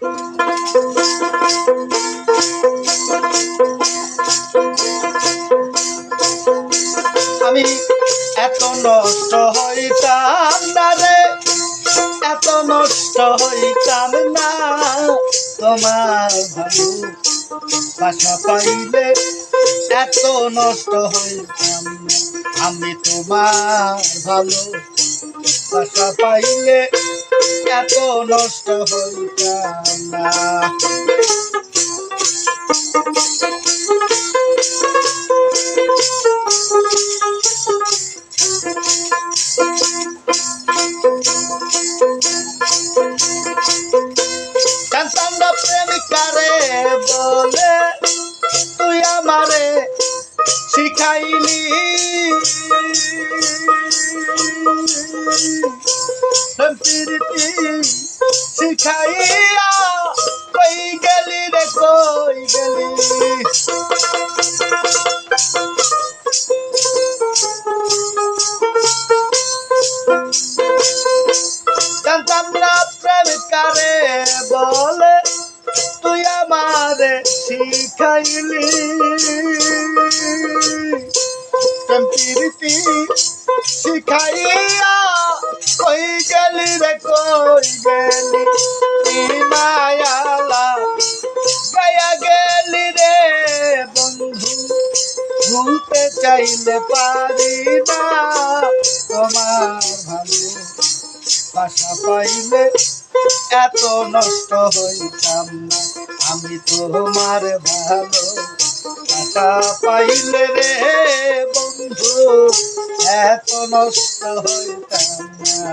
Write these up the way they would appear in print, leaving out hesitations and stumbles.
আমি এত নষ্ট হইতাম না রে, এত নষ্ট হইতাম না, তোমার ভালোবাসা পাইলে এত নষ্ট হইতাম না। আমি তোমার ভালোবাসা পাইলে এত নষ্ট হইতাম না। জানতাম না প্রেমিকারে বলে তুই আমারে শিখাইলি, প্রীতি শিখাইয়া কই গেলি রে, কই গেলি। জানতাম না প্রেমিকারে বলে তুই আমারে শিখাইলি, প্রীতি শিখাইয়া কই গেলি রে, কই গেলি। মায়ালা গায়া গেলি রে বন্ধু, ভুলতে চাইলে পারি না, তোমার ভালোবাসা পাইলে এত নষ্ট হইতাম না। আমি তোমার ভালোবাসা পাইলে রে বন্ধু এত নষ্ট হইতাম না।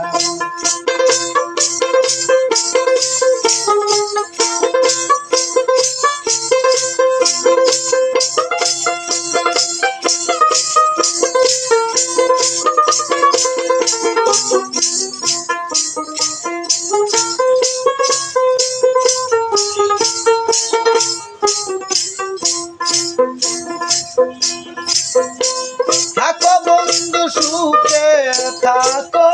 থাকো বন্ধু সুখে থাকো,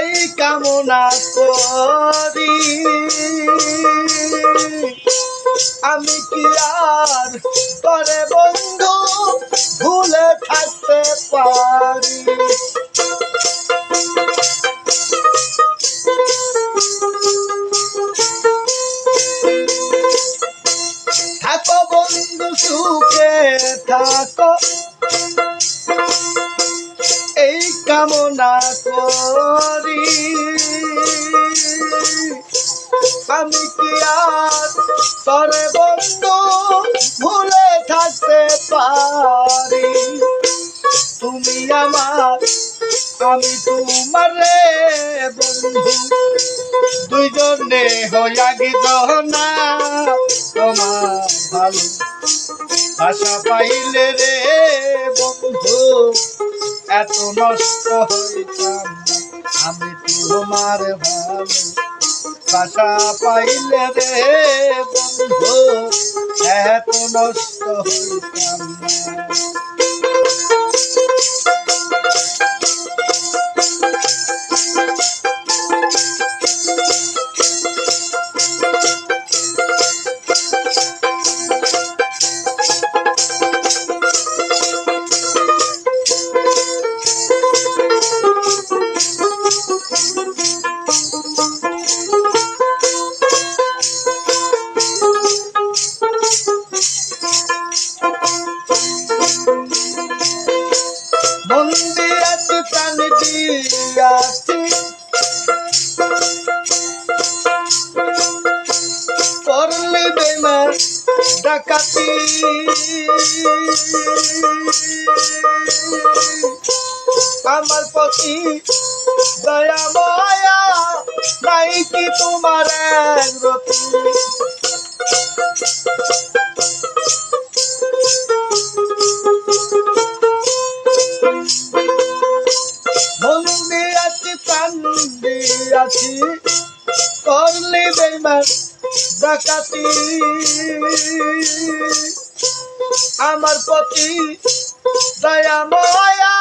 এই কামনা করি। আমি কি আর করে বন্ধু ভুলে থাকতে পারি। থাকো বন্ধু সুখে থাকো, এই কামনা করি। আমি কি আর তরে বন্ধু ভুলে থাকতে পারি। তুমি আমার আমি তোমার রে বন্ধু, দুইজনে হইয়া গিত না, তোমার ভালোবাসা পাইলে রে বন্ধু এত নষ্ট হইতাম না। আমি তোমার ভালোবাসা পাইলে রে বন্ধু এত নষ্ট হইতাম না। বন্দিয়াছি প্রাণ দিয়াছি, করলি বেমান ডাকাতি। আমার প্রতি দয়া মায়া নাই কি তোমার রতি। মন দিয়াছি প্রাণ দিয়াছি, করলি বেমান ডাকাতি। আমার প্রতি দয়া মায়া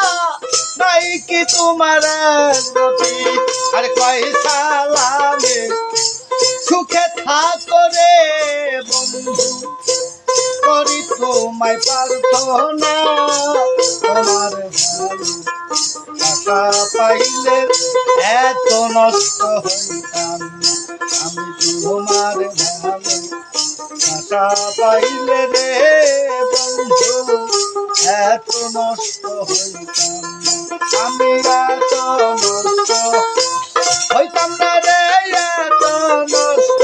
নাই কি তোমার রতি। আরে কয় সালামে করে বন্ধু করি তোমায় প্রার্থনা তোমার ভালোবাসা পাইলে এত নষ্ট হইতাম না। আমি তোমার ভালোবাসা পাইলে রে বন্ধু এত নষ্ট হইতাম না। আমি এত নষ্ট হইতাম না রে, এত নষ্ট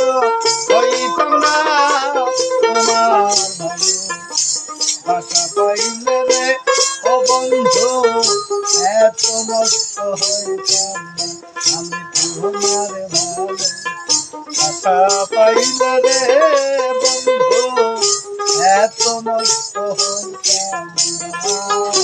হইতাম না। তোমার ভালোবাসা পাইলে রে ও বন্ধু এত নষ্ট হইতাম না। আমি তোমার ভালোবাসা পাইলে রে বন্ধু এত নষ্ট হইতাম না।